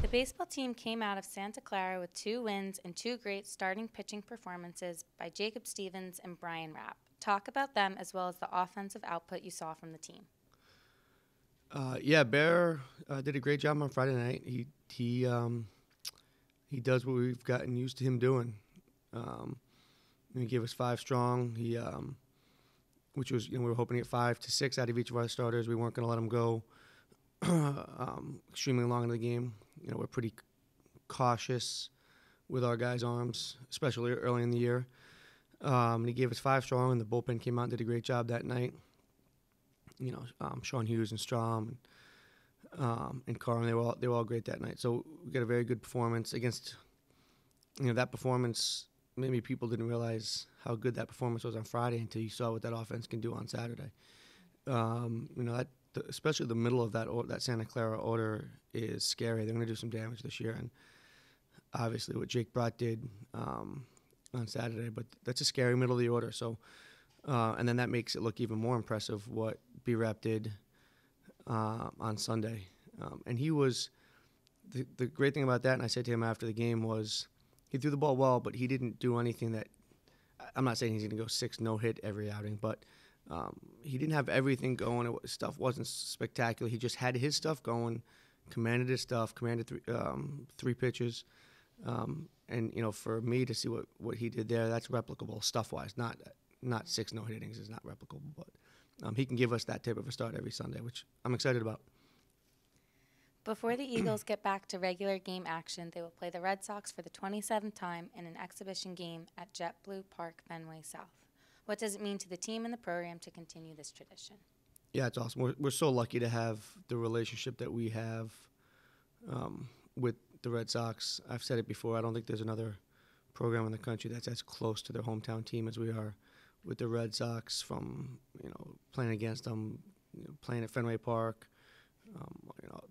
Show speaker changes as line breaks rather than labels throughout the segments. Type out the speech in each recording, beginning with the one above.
The baseball team came out of Santa Clara with 2 wins and 2 great starting pitching performances by Jacob Stevens and Brian Rapp. Talk about them as well as the offensive output you saw from the team.
Yeah, Bear did a great job on Friday night. He does what we've gotten used to him doing. He gave us 5 strong. Which was, we were hoping to get 5 to 6 out of each of our starters. We weren't going to let him go extremely long into the game. We're pretty cautious with our guys' arms, especially early in the year. And he gave us 5 strong, and the bullpen came out and did a great job that night. Sean Hughes and Strom and Carmen, they were all great that night. So we got a very good performance against. That performance. Maybe people didn't realize how good that performance was on Friday until you saw what that offense can do on Saturday. Especially the middle of that Santa Clara order is scary. They're going to do some damage this year, and obviously what Jake Brott did on Saturday. But that's a scary middle of the order. So, and then that makes it look even more impressive what B-Rap did on Sunday. And he was the great thing about that. And I said to him after the game was. He threw the ball well, but he didn't do anything that – I'm not saying he's going to go 6 no-hit every outing, but he didn't have everything going. Stuff wasn't spectacular. He just had his stuff going, commanded his stuff, commanded 3 pitches. And, for me to see what he did there, that's replicable stuff-wise. Not 6 no-hit innings is not replicable, but he can give us that type of a start every Sunday, which I'm excited about.
Before the Eagles get back to regular game action, they will play the Red Sox for the 27th time in an exhibition game at JetBlue Park, Fenway South. What does it mean to the team and the program to continue this tradition?
Yeah, it's awesome. We're so lucky to have the relationship that we have with the Red Sox. I've said it before. I don't think there's another program in the country that's as close to their hometown team as we are with the Red Sox. From playing against them, playing at Fenway Park.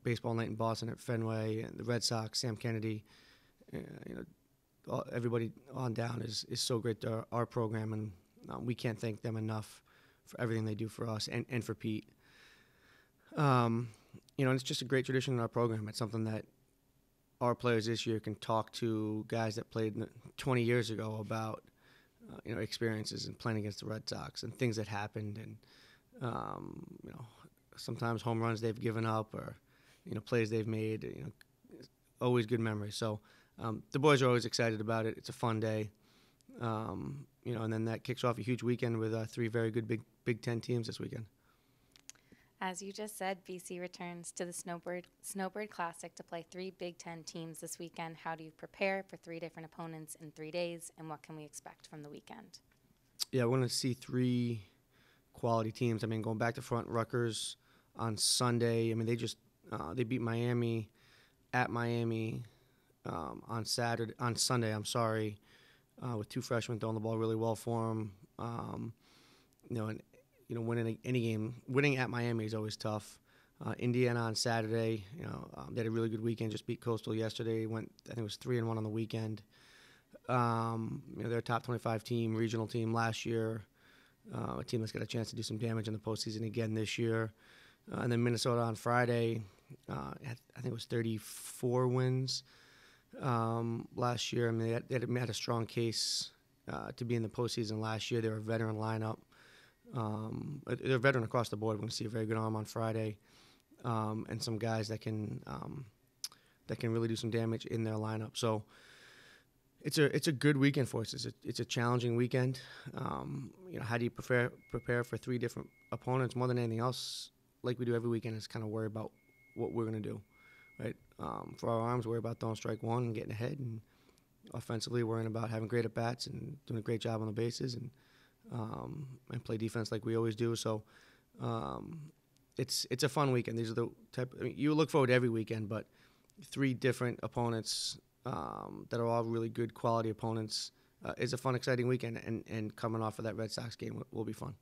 Baseball night in Boston at Fenway, and the Red Sox, Sam Kennedy, everybody on down is so great to our program, and we can't thank them enough for everything they do for us and for Pete. And it's just a great tradition in our program. It's something that our players this year can talk to guys that played 20 years ago about, experiences and playing against the Red Sox and things that happened, and sometimes home runs they've given up or, plays they've made, always good memories. So the boys are always excited about it. It's a fun day. And then that kicks off a huge weekend with 3 very good Big Ten teams this weekend.
As you just said, BC returns to the Snowbird Classic to play 3 Big Ten teams this weekend. How do you prepare for 3 different opponents in 3 days, and what can we expect from the weekend?
Yeah, we're going to see 3 quality teams. Going back to front, Rutgers on Sunday. They beat Miami at Miami on Sunday. With 2 freshmen throwing the ball really well for them. Winning any game, winning at Miami is always tough. Indiana on Saturday. They had a really good weekend. Just beat Coastal yesterday. I think it was 3-1 on the weekend. They're a top 25 team, regional team last year. A team that's got a chance to do some damage in the postseason again this year. And then Minnesota on Friday, I think it was 34 wins last year. They had a strong case to be in the postseason last year. They were a veteran lineup. They're a veteran across the board. We're going to see a very good arm on Friday, and some guys that can really do some damage in their lineup. So it's a good weekend for us. It's a challenging weekend. How do you prepare for 3 different opponents? More than anything else, like we do every weekend, is kind of worry about what we're going to do, right? For our arms, worry about throwing strike 1 and getting ahead, and offensively, worrying about having great at-bats and doing a great job on the bases, and play defense like we always do. So it's a fun weekend. These are the you look forward to every weekend, but 3 different opponents that are all really good quality opponents is a fun, exciting weekend, and coming off of that Red Sox game will be fun.